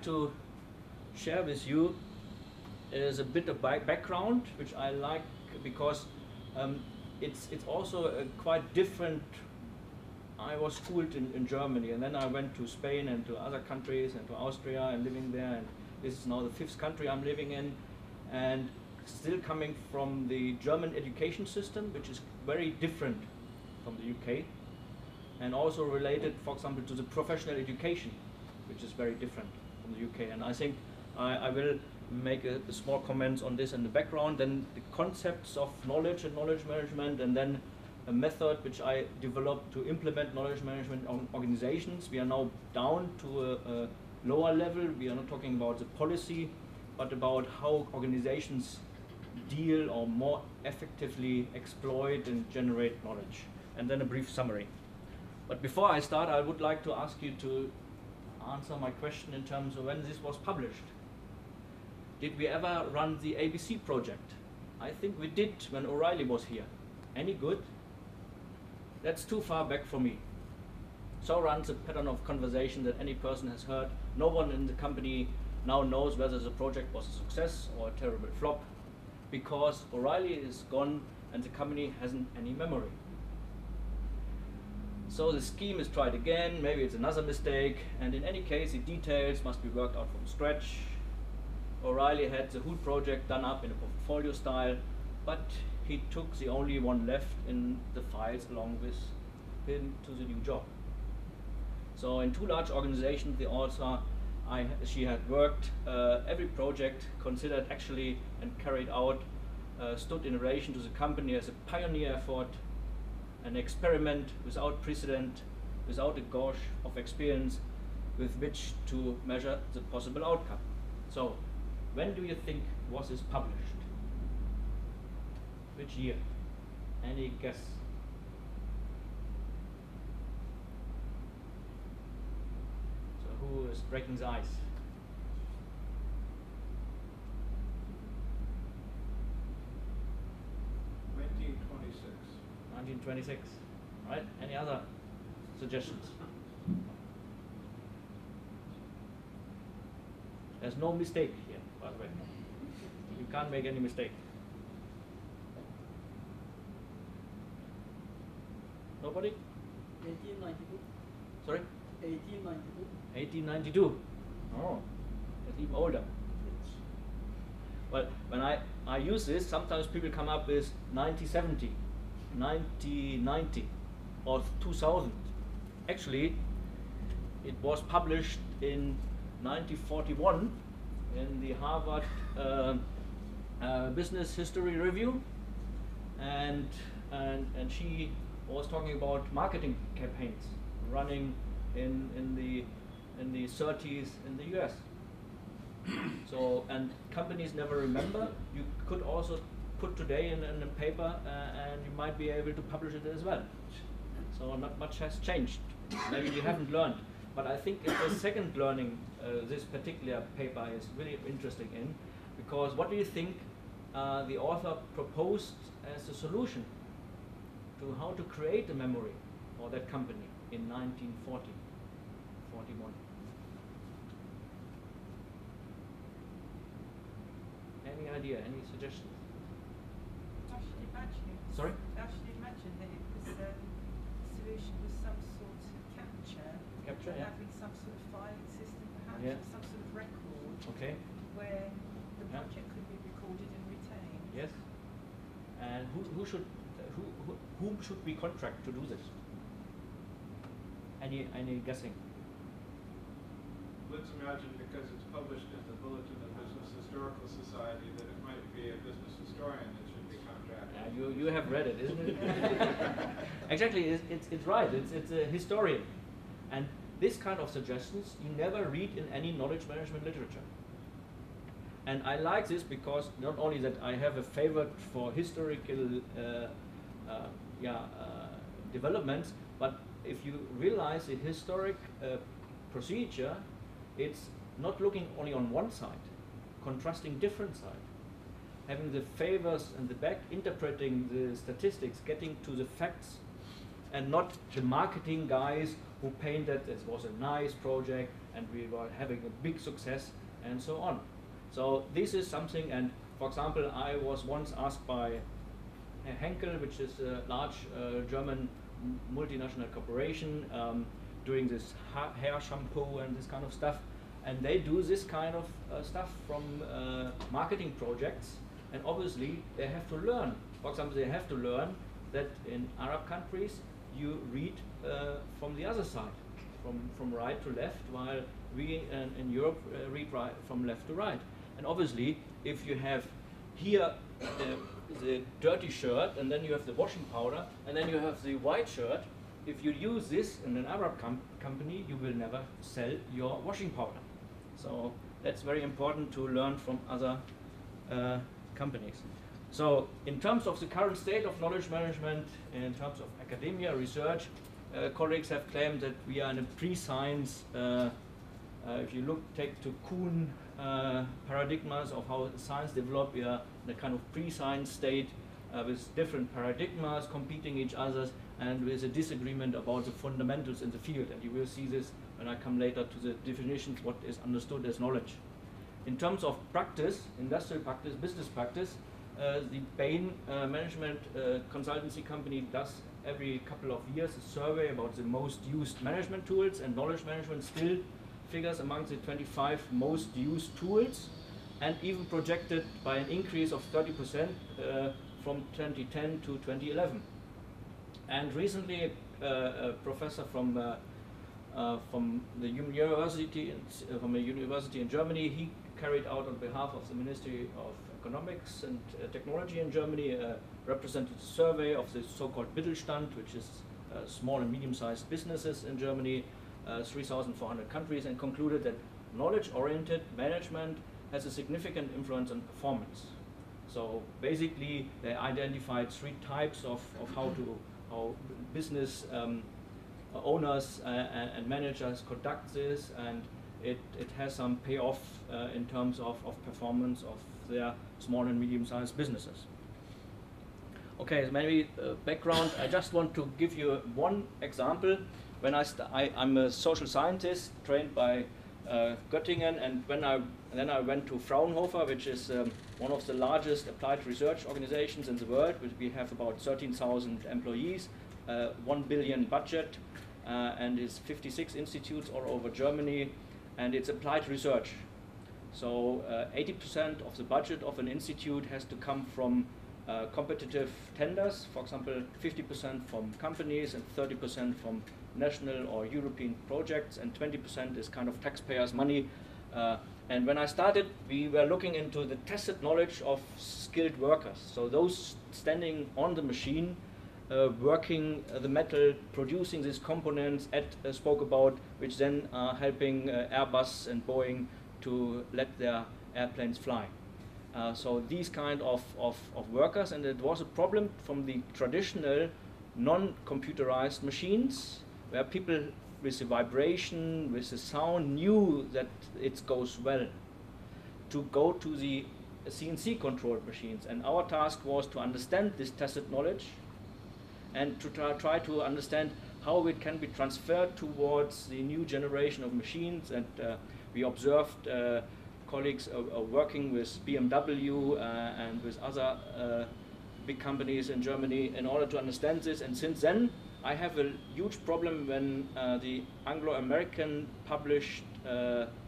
to share with you is a bit of background, which I like because it's also a quite different. I was schooled in Germany, and then I went to Spain and to other countries and to Austria and living there, and this is now the 5th country I'm living in, and still coming from the German education system, which is very different from the UK, and also related, for example, to the professional education, which is very different from the UK. And I think I will make a small comments on this in the background, then the concepts of knowledge and knowledge management, and then a method which I developed to implement knowledge management on organizations. We are now down to a lower level. We are not talking about the policy, but about how organizations deal or more effectively exploit and generate knowledge. And then a brief summary. But before I start, I would like to ask you to answer my question in terms of when this was published. Did we ever run the ABC project? I think we did when O'Reilly was here. Any good? That's too far back for me. So runs a pattern of conversation that any person has heard. No one in the company now knows whether the project was a success or a terrible flop, because O'Reilly is gone and the company hasn't any memory. So the scheme is tried again, maybe it's another mistake, and in any case the details must be worked out from scratch. O'Reilly had the whole project done up in a portfolio style, but he took the only one left in the files along with him to the new job. So in 2 large organizations, the author, she had worked, every project considered actually and carried out stood in relation to the company as a pioneer effort, an experiment without precedent, without a gauge of experience with which to measure the possible outcome. So when do you think was this published? Which year? Any guess? So who is breaking the ice? 1926. Right? Any other suggestions? There's no mistake here, by the way. You can't make any mistake. Nobody? 1892. Sorry? 1892. 1892. Oh, that's even older. Well, when I use this, sometimes people come up with 1970, 1990, or 2000. Actually, it was published in 1941 in the Harvard Business History Review, and she was talking about marketing campaigns running in the 30s in the US. So, and companies never remember. You could also put today in a paper and you might be able to publish it as well. So not much has changed. Maybe you haven't learned. But I think it's the second learning this particular paper is really interesting in, because what do you think the author proposed as a solution to how to create a memory for that company in 1940, 41? Any idea, any suggestions? I should imagine. Sorry? I should imagine that it was the solution was some sort of capture, yeah. having some sort of filing system, perhaps, Yeah. or some sort of record Okay. where the Yeah. project could be recorded and retained. Yes. And whom should we contract to do this? Any guessing? Let's imagine, because it's published in the Bulletin of Business Historical Society, that it might be a business historian that should be contracted. You have read it, isn't it? Exactly, it's right. It's a historian, and this kind of suggestions you never read in any knowledge management literature. And I like this because not only that I have a favorite for historical developments, but if you realize the historic procedure, it's not looking only on one side, contrasting different sides, having the favors and the back, interpreting the statistics, getting to the facts, and not the marketing guys who painted it was a nice project, and we were having a big success, and so on. So this is something, and for example, I was once asked by Henkel, which is a large German multinational corporation, doing this hair shampoo and this kind of stuff, and they do this kind of stuff from marketing projects, and obviously they have to learn. For example, they have to learn that in Arab countries you read from the other side, from right to left, while we in Europe read right from left to right. And obviously, if you have here the dirty shirt, and then you have the washing powder, and then you have the white shirt, if you use this in an Arab company, you will never sell your washing powder. So that's very important to learn from other companies. So in terms of the current state of knowledge management, in terms of academia, research, colleagues have claimed that we are in a pre-science, if you take to Kuhn paradigmas of how science developed, we are in a kind of pre-science state with different paradigmas competing each other, and with a disagreement about the fundamentals in the field. And you will see this when I come later to the definitions, what is understood as knowledge. In terms of practice, industrial practice, business practice, the Bain management consultancy company does every couple of years a survey about the most used management tools, and knowledge management still figures among the 25 most used tools, and even projected by an increase of 30% from 2010 to 2011. And recently, a professor from the university in Germany, he carried out on behalf of the Ministry of Economics and Technology in Germany a representative survey of the so-called Mittelstand, which is small and medium-sized businesses in Germany, 3,400 countries, and concluded that knowledge-oriented management has a significant influence on performance. So basically, they identified three types of how business owners and managers conduct this, and it has some payoff in terms of performance of their small and medium-sized businesses. Okay, maybe background. I just want to give you one example. When I'm a social scientist trained by Göttingen, and then I went to Fraunhofer, which is one of the largest applied research organizations in the world. We have about 13,000 employees, 1 billion budget, and it's 56 institutes all over Germany, and it's applied research. So 80% of the budget of an institute has to come from competitive tenders, for example, 50% from companies and 30% from national or European projects, and 20% is kind of taxpayers' money. And when I started, we were looking into the tacit knowledge of skilled workers. So those standing on the machine, working the metal, producing these components Ed spoke about, which then are helping Airbus and Boeing to let their airplanes fly. So these kind of workers, and it was a problem from the traditional non-computerized machines, where people with the vibration, with the sound, knew that it goes well, to go to the CNC controlled machines. And our task was to understand this tacit knowledge and to try to understand how it can be transferred towards the new generation of machines. And we observed colleagues working with BMW and with other big companies in Germany in order to understand this. And since then, I have a huge problem when the Anglo-American published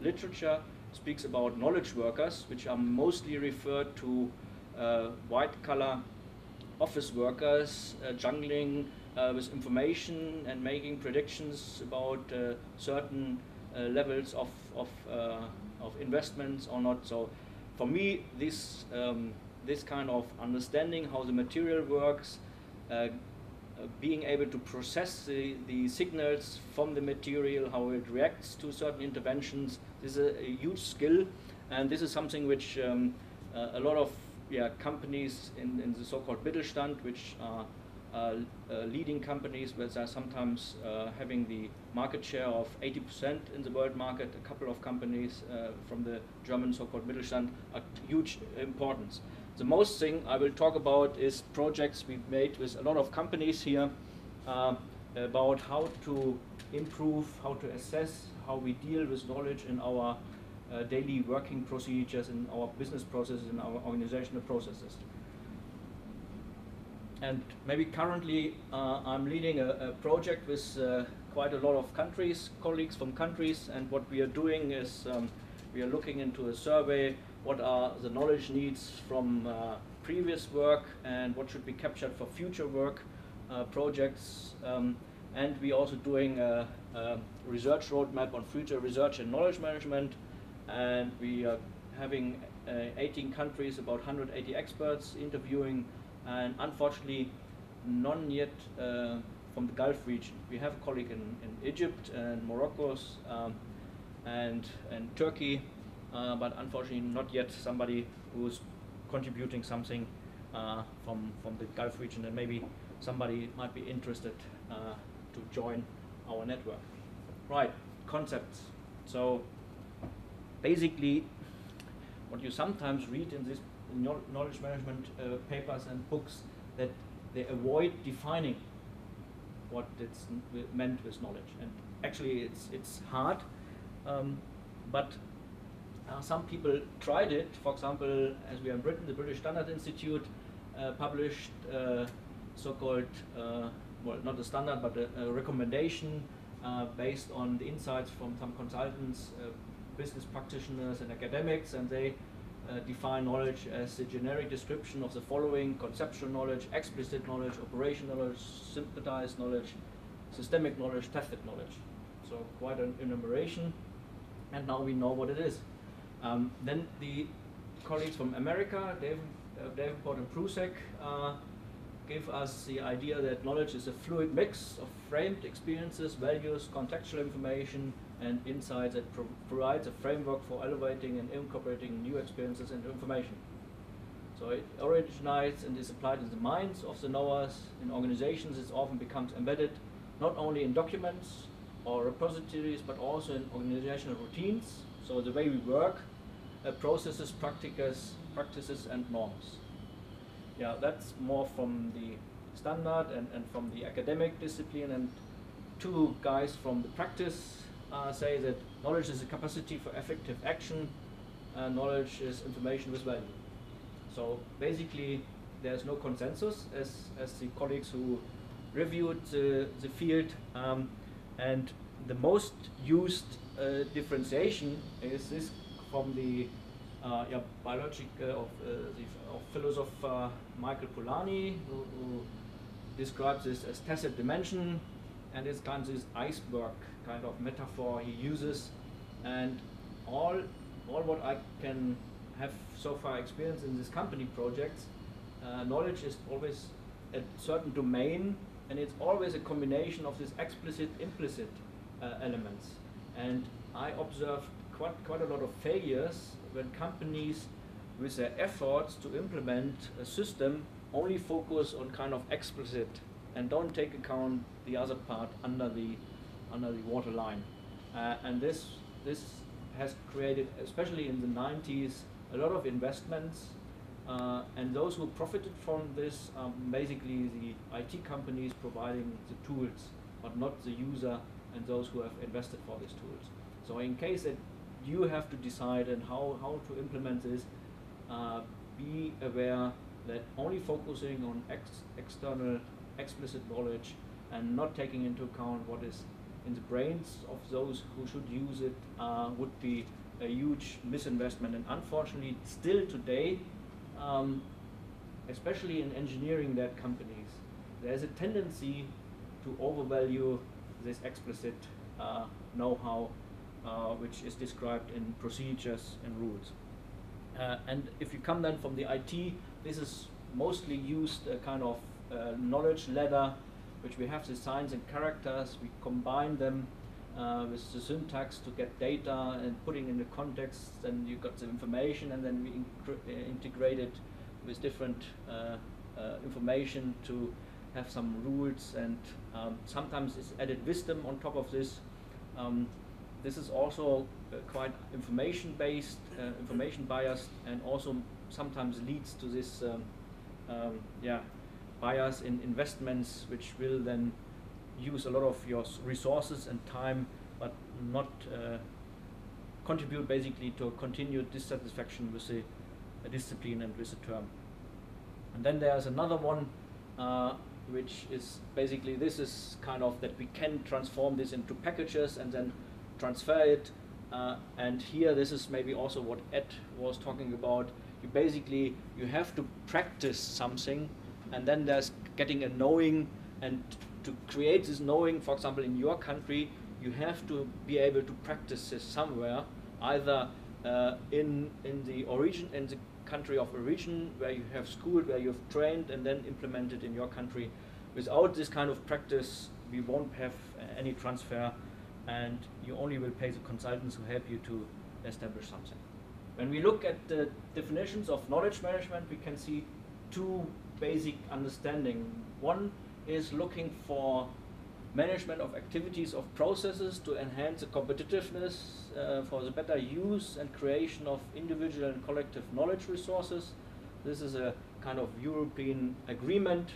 literature speaks about knowledge workers, which are mostly referred to white-collar office workers jungling with information and making predictions about certain levels of investments or not. So for me, this kind of understanding how the material works, being able to process the signals from the material, how it reacts to certain interventions, this is a huge skill, and this is something which a lot of companies in the so-called Mittelstand, which are leading companies, which are sometimes having the market share of 80% in the world market. A couple of companies from the German so-called Mittelstand are huge importance. The most thing I will talk about is projects we've made with a lot of companies here about how to improve, how to assess, how we deal with knowledge in our daily working procedures, in our business processes, in our organizational processes. And maybe currently I'm leading a project with quite a lot of countries, colleagues from countries, and what we are doing is we are looking into a survey, what are the knowledge needs from previous work and what should be captured for future work projects. And we are also doing a research roadmap on future research and knowledge management, and we are having 18 countries, about 180 experts interviewing, and unfortunately none yet from the Gulf region. We have a colleague in Egypt and Morocco and Turkey, but unfortunately not yet somebody who's contributing something from the Gulf region, and maybe somebody might be interested to join our network. Right, concepts. So basically what you sometimes read in this knowledge management papers and books, that they avoid defining what it's meant with knowledge, and actually it's hard, but some people tried it. For example, as we are in Britain, the British Standard Institute published so-called, well, not a standard, but a recommendation based on the insights from some consultants, business practitioners and academics, and they define knowledge as a generic description of the following: conceptual knowledge, explicit knowledge, operational knowledge, synthesized knowledge, systemic knowledge, tacit knowledge. So quite an enumeration, and now we know what it is. Then the colleagues from America, Davenport and Prusek, give us the idea that knowledge is a fluid mix of framed experiences, values, contextual information, and insights that provides a framework for elevating and incorporating new experiences into information. So it originates and is applied in the minds of the knowers. In organizations, it often becomes embedded not only in documents or repositories, but also in organizational routines. So the way we work, processes, practices, and norms. Yeah, that's more from the standard and from the academic discipline, and two guys from the practice say that knowledge is a capacity for effective action, knowledge is information with value. So basically there's no consensus as the colleagues who reviewed the field, and the most used differentiation is this from the biologic of philosopher Michael Polanyi, who describes this as tacit dimension, and it's kind of this iceberg kind of metaphor he uses. And all what I can have so far experienced in this company projects, knowledge is always a certain domain, and it's always a combination of these explicit, implicit elements. And I observed quite a lot of failures when companies, with their efforts to implement a system, only focus on kind of explicit and don't take account the other part under the waterline. And this has created, especially in the 90s, a lot of investments, and those who profited from this are basically the IT companies providing the tools, but not the user and those who have invested for these tools. So in case that you have to decide and how to implement this, be aware that only focusing on external explicit knowledge and not taking into account what is in the brains of those who should use it would be a huge misinvestment. And unfortunately, still today, especially in engineering-led companies, there's a tendency to overvalue this explicit know-how, which is described in procedures and rules. And if you come then from the IT, this is mostly used a kind of knowledge ladder, which we have the signs and characters. We combine them with the syntax to get data and putting in the context. Then you got the information, and then we integrate it with different information to have some rules, and sometimes it's added wisdom on top of this. This is also quite information-based, information-biased, and also sometimes leads to this bias in investments, which will then use a lot of your resources and time, but not contribute basically to a continued dissatisfaction with the discipline and with the term. And then there's another one which is basically, this is kind of that we can transform this into packages and then transfer it. And here, this is maybe also what Ed was talking about. You have to practice something, and then there's getting a knowing, and to create this knowing, for example, in your country, you have to be able to practice this somewhere, either in the country of origin, where you have schooled, where you've trained, and then implemented in your country. Without this kind of practice, we won't have any transfer, and you only will pay the consultants who help you to establish something. When we look at the definitions of knowledge management, we can see two basic understanding. One is looking for management of activities of processes to enhance the competitiveness for the better use and creation of individual and collective knowledge resources. This is a kind of European agreement.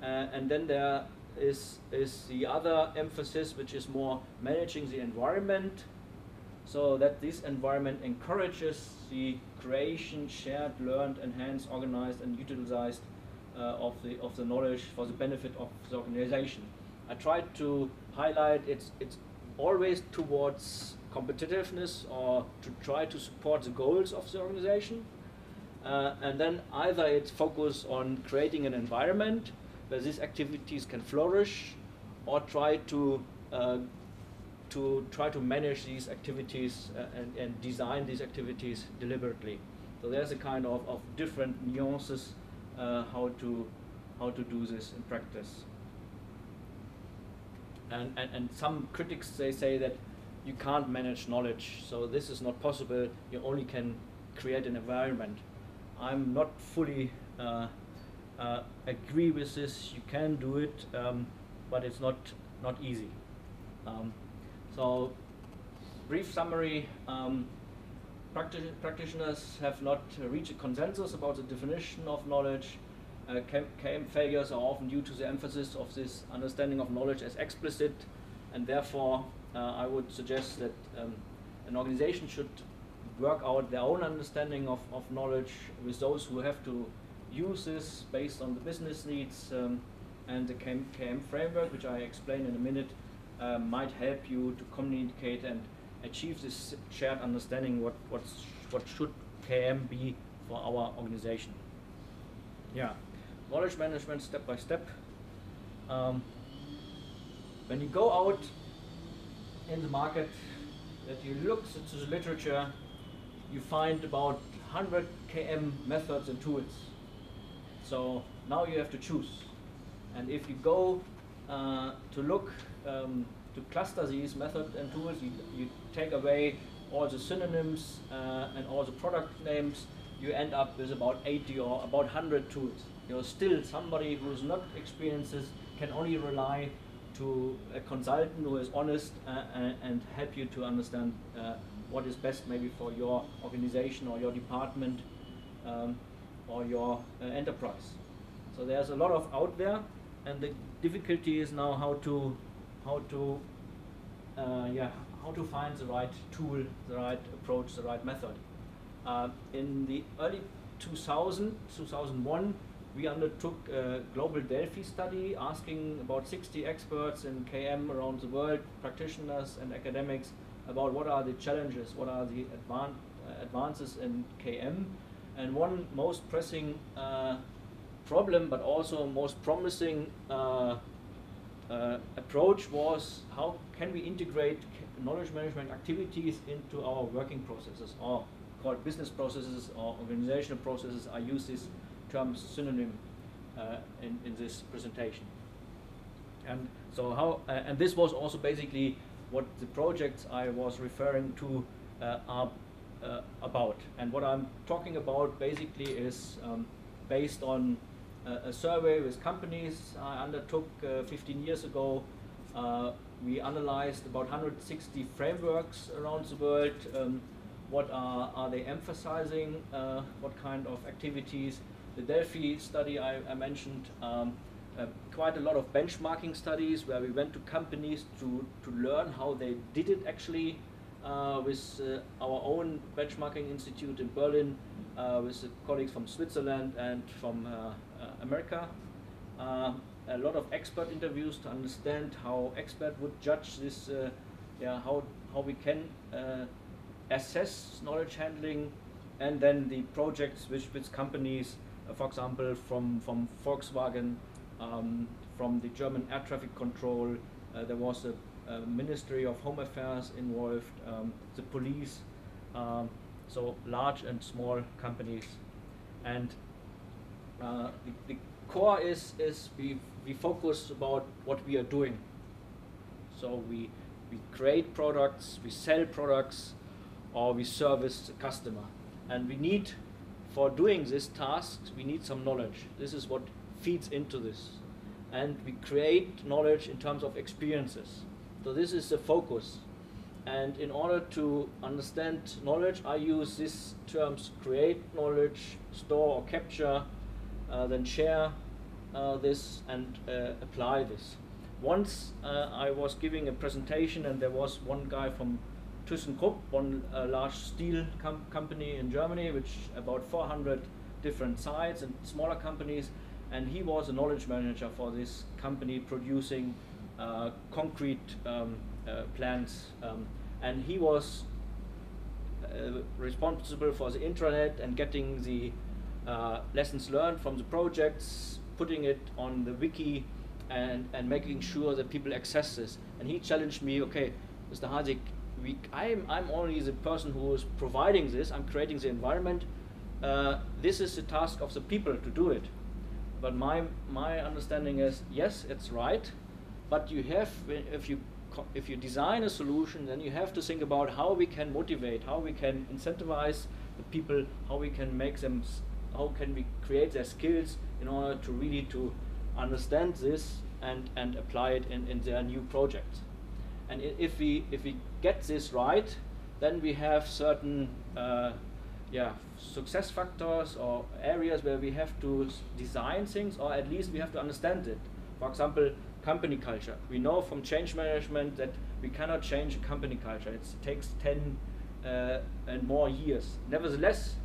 And then there is the other emphasis, which is more managing the environment, so that this environment encourages the creation, shared, learned, enhanced, organized, and utilized of the knowledge for the benefit of the organization. I tried to highlight it's always towards competitiveness or to try to support the goals of the organization, and then either it's focused on creating an environment where these activities can flourish, or try to manage these activities and design these activities deliberately. So there's a kind of different nuances how to do this in practice. And some critics, they say that you can't manage knowledge, so this is not possible. You only can create an environment. I'm not fully agree with this. You can do it, but it's not easy. So, brief summary: practitioners have not reached a consensus about the definition of knowledge. KM failures are often due to the emphasis of this understanding of knowledge as explicit, and therefore I would suggest that an organization should work out their own understanding of knowledge with those who have to use this based on the business needs, and the KM framework, which I explain in a minute, might help you to communicate and achieve this shared understanding what should KM be for our organization. Yeah. Knowledge management step by step. When you go out in the market, that you look into the literature, you find about 100 KM methods and tools. So now you have to choose. And if you go to look to cluster these methods and tools, you take away all the synonyms and all the product names, you end up with about 80 or about 100 tools. You're still somebody who's not experienced this, can only rely to a consultant who is honest and help you to understand what is best maybe for your organization or your department or your enterprise. So there's a lot of out there, and the difficulty is now how to find the right tool, the right approach, the right method. In the early 2001, we undertook a global Delphi study asking about 60 experts in KM around the world, practitioners and academics, about what are the challenges, what are the advances in KM. And one most pressing problem, but also most promising approach was, how can we integrate knowledge management activities into our working processes, or called business processes or organizational processes. I use this term synonym in this presentation. And so and this was also basically what the projects I was referring to are about. And what I'm talking about basically is based on a survey with companies I undertook 15 years ago. We analyzed about 160 frameworks around the world. What are they emphasizing? What kind of activities? The Delphi study I mentioned quite a lot of benchmarking studies where we went to companies to learn how they did it actually with our own benchmarking institute in Berlin, with the colleagues from Switzerland and from America. A lot of expert interviews to understand how expert would judge this, how we can assess knowledge handling, and then the projects with companies, for example, from Volkswagen, from the German air traffic control, there was a Ministry of Home Affairs involved, the police, so large and small companies. And the core is we focus about what we are doing. So we create products, we sell products, or we service the customer. And we need, for doing this task, we need some knowledge. This is what feeds into this. And we create knowledge in terms of experiences. So this is the focus. And in order to understand knowledge, I use these terms: create knowledge, store or capture, then share this, and apply this. Once I was giving a presentation, and there was one guy from ThyssenKrupp, one large steel company in Germany, which about 400 different sites and smaller companies, and he was a knowledge manager for this company producing concrete plants, and he was responsible for the intranet and getting the lessons learned from the projects, putting it on the wiki, and making sure that people access this. And he challenged me, okay, Mr. HEISIG, I'm only the person who is providing this, I'm creating the environment, this is the task of the people to do it. But my understanding is, yes, it's right, but you have, if you design a solution, then you have to think about how we can motivate, how we can incentivize the people, how we can make them, how can we create their skills in order to really to understand this and apply it in their new projects. And if we get this right, then we have certain success factors or areas where we have to design things, or at least we have to understand it. For example, company culture. We know from change management that we cannot change a company culture. It takes 10 and more years. Nevertheless,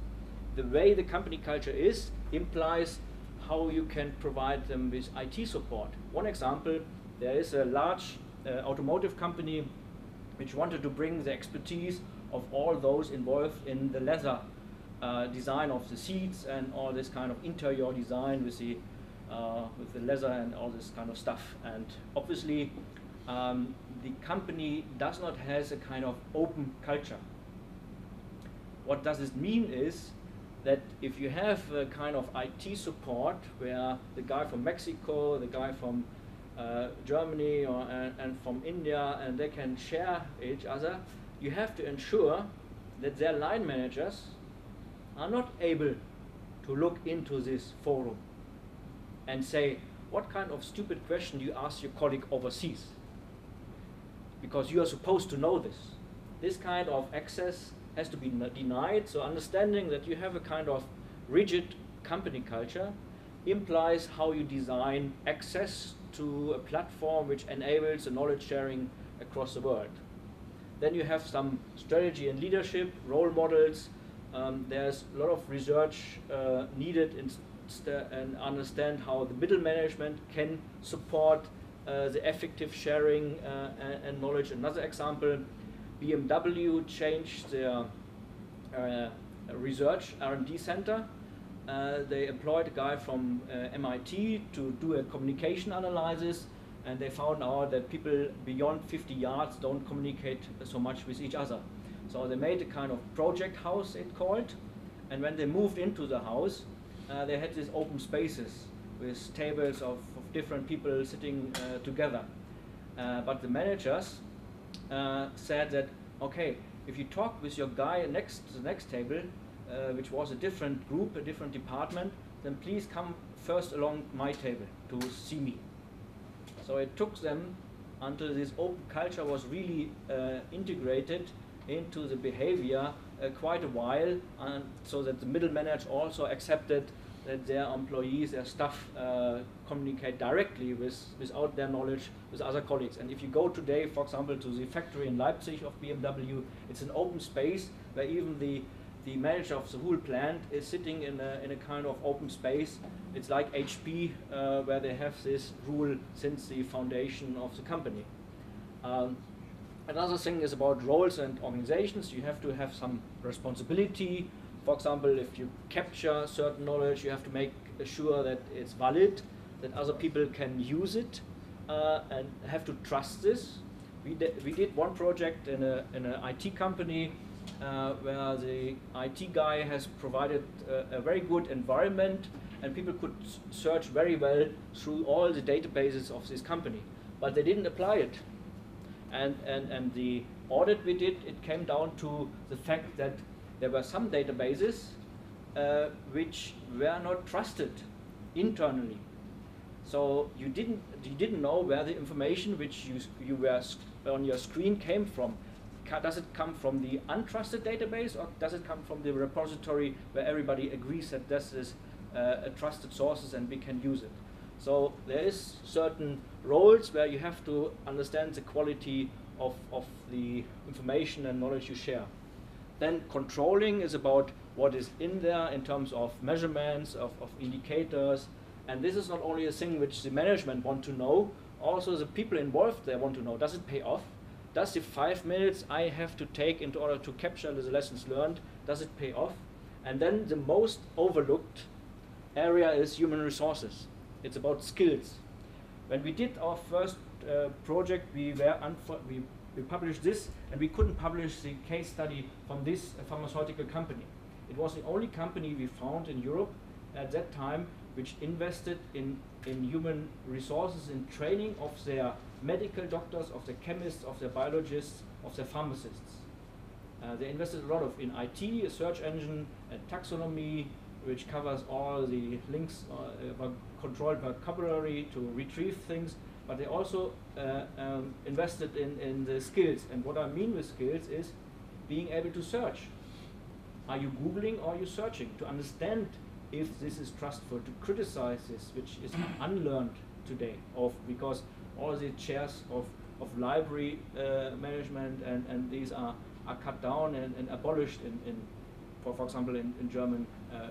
the way the company culture is implies how you can provide them with IT support. One example, there is a large automotive company which wanted to bring the expertise of all those involved in the leather design of the seats and all this kind of interior design with the leather and all this kind of stuff. And obviously the company does not have a kind of open culture. What does this mean is that if you have a kind of IT support where the guy from Mexico, the guy from Germany and from India, and they can share each other, you have to ensure that their line managers are not able to look into this forum and say, what kind of stupid question do you ask your colleague overseas? Because you are supposed to know this. This kind of access has to be denied, so understanding that you have a kind of rigid company culture implies how you design access to a platform which enables the knowledge sharing across the world. Then you have some strategy and leadership, role models. There's a lot of research needed and understand how the middle management can support the effective sharing and knowledge. Another example, BMW changed their research R&D center. They employed a guy from MIT to do a communication analysis, and they found out that people beyond 50 yards don't communicate so much with each other. So they made a kind of project house, it called, and when they moved into the house, they had these open spaces with tables of different people sitting together. But the managers said that, okay, if you talk with your guy next to the next table, which was a different group, a different department, then please come first along my table to see me. So it took them until this open culture was really integrated into the behavior quite a while, and so that the middle managers also accepted that their employees, their staff, communicate directly without their knowledge with other colleagues. And if you go today, for example, to the factory in Leipzig of BMW, it's an open space where even the manager of the whole plant is sitting in a kind of open space. It's like HP, where they have this rule since the foundation of the company. Another thing is about roles and organizations. You have to have some responsibility. For example, if you capture certain knowledge, you have to make sure that it's valid, that other people can use it, and have to trust this. We did one project in an IT company where the IT guy has provided a very good environment, and people could search very well through all the databases of this company, but they didn't apply it. And the audit we did, it came down to the fact that there were some databases which were not trusted internally. So you didn't know where the information which you were on your screen came from. Does it come from the untrusted database, or does it come from the repository where everybody agrees that this is a trusted sources and we can use it? So there is certain roles where you have to understand the quality of the information and knowledge you share. Then controlling is about what is in there in terms of measurements, of indicators. And this is not only a thing which the management want to know, also the people involved, they want to know, does it pay off? Does the 5 minutes I have to take in order to capture the lessons learned, does it pay off? And then the most overlooked area is human resources. It's about skills. When we did our first project, we published this, and we couldn't publish the case study from this pharmaceutical company. It was the only company we found in Europe at that time which invested in human resources, in training of their medical doctors, of their chemists, of their biologists, of their pharmacists. They invested a lot in IT, a search engine, and taxonomy, which covers all the links, controlled vocabulary to retrieve things, but they also invested in the skills. And what I mean with skills is being able to search. Are you Googling or are you searching to understand if this is trustful, to criticize this, which is unlearned today, because all the chairs of library management and these are cut down and abolished for example, in German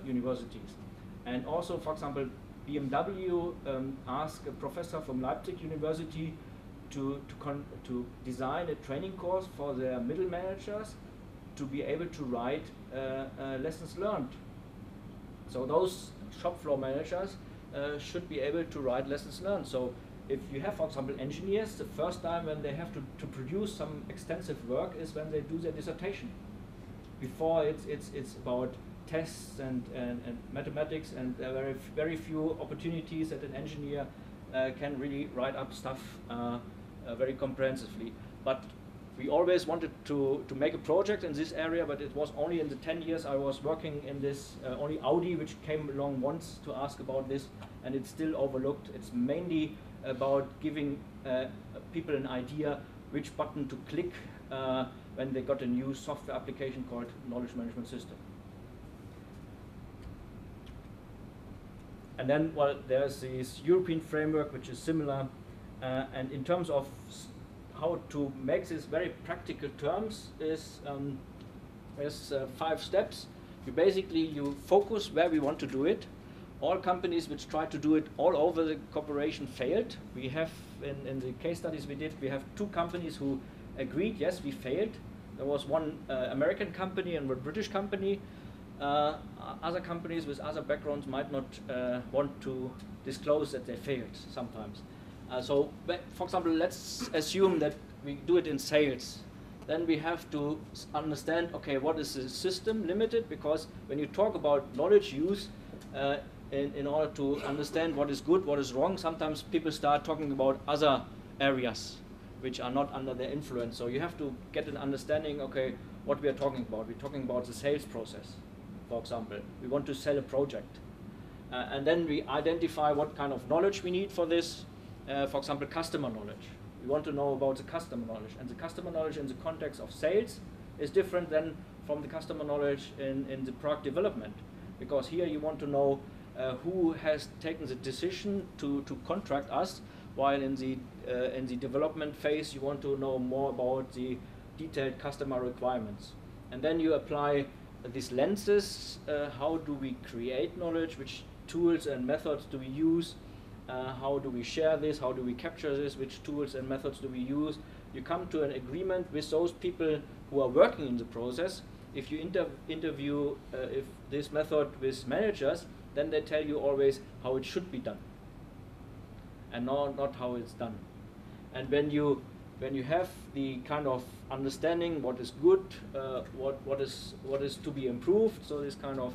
universities. And also, for example, BMW asked a professor from Leipzig University to design a training course for their middle managers to be able to write lessons learned. So those shop floor managers should be able to write lessons learned. So if you have, for example, engineers, the first time when they have to produce some extensive work is when they do their dissertation. Before it's about tests and mathematics, and there are very few opportunities that an engineer can really write up stuff very comprehensively. But we always wanted to make a project in this area, but it was only in the 10 years I was working in this, only Audi, which came along once to ask about this, and it's still overlooked. It's mainly about giving people an idea which button to click when they got a new software application called Knowledge Management System. And then, well, there's this European framework which is similar, and in terms of how to make this very practical terms is there's 5 steps. You focus where we want to do it. All companies which try to do it all over the corporation failed. We have, in the case studies we did, we have 2 companies who agreed, yes, we failed. There was one American company and one British company. Other companies with other backgrounds might not want to disclose that they failed sometimes. So, for example, let's assume that we do it in sales. Then we have to understand, okay, what is the system limited? Because when you talk about knowledge use, in order to understand what is good, what is wrong, sometimes people start talking about other areas which are not under their influence. So you have to get an understanding, okay, what we are talking about. We're talking about the sales process, for example. We want to sell a project. And then we identify what kind of knowledge we need for this. For example, customer knowledge. We want to know about the customer knowledge. And the customer knowledge in the context of sales is different than from the customer knowledge in the product development, because here you want to know who has taken the decision to contract us, while in the development phase you want to know more about the detailed customer requirements. And then you apply these lenses. How do we create knowledge? Which tools and methods do we use? How do we share this? How do we capture this? Which tools and methods do we use? You come to an agreement with those people who are working in the process. If you interview if this method with managers, then they tell you always how it should be done, and not how it's done. And when you have the kind of understanding what is good, what is to be improved, so this kind of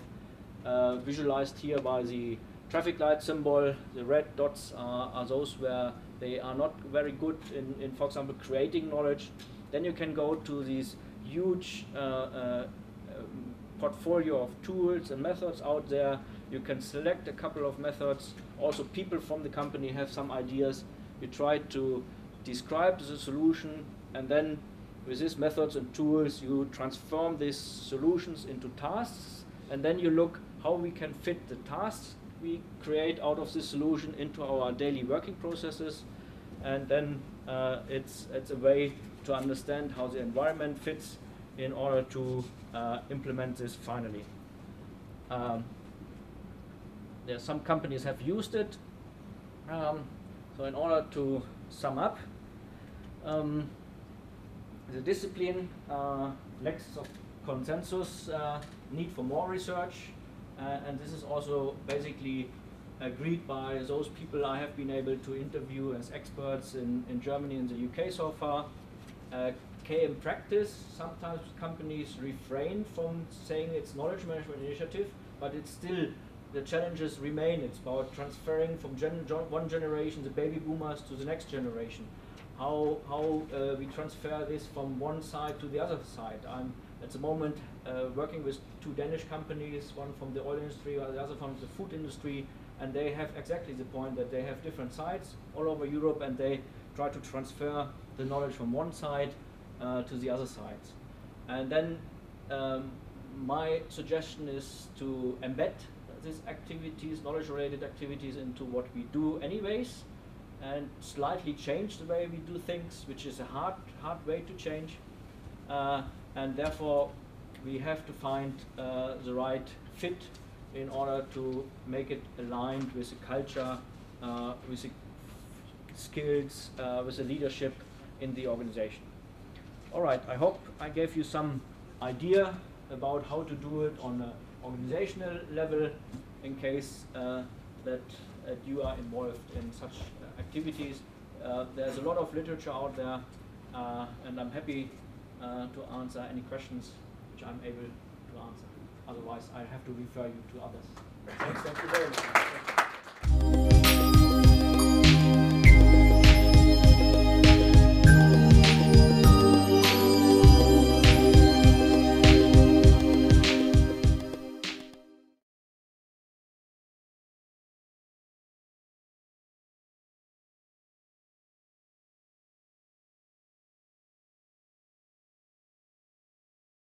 visualized here by the traffic light symbol. The red dots are those where they are not very good in, for example, creating knowledge. Then you can go to these huge portfolio of tools and methods out there. You can select a couple of methods. Also, people from the company have some ideas. You try to describe the solution, and then with these methods and tools you transform these solutions into tasks, and then you look how we can fit the tasks we create out of this solution into our daily working processes. And then it's a way to understand how the environment fits in order to implement this finally. There are some companies have used it. So in order to sum up, the discipline lacks of consensus, need for more research, and this is also basically agreed by those people I have been able to interview as experts in Germany and the UK so far. In practice, sometimes companies refrain from saying it's knowledge management initiative, but it's still, the challenges remain. It's about transferring from one generation, the baby boomers, to the next generation. How we transfer this from one side to the other side. I'm at the moment working with two Danish companies, one from the oil industry or the other from the food industry, and they have exactly the point that they have different sites all over Europe, and they try to transfer the knowledge from one side to the other side. And then my suggestion is to embed these activities, knowledge-related activities, into what we do anyways, and slightly change the way we do things, which is a hard way to change. And therefore, we have to find the right fit in order to make it aligned with the culture, with the skills, with the leadership in the organization. All right, I hope I gave you some idea about how to do it on an organizational level in case that you are involved in such activities. There's a lot of literature out there, and I'm happy to answer any questions which I'm able to answer. Otherwise, I have to refer you to others. Thank you very much.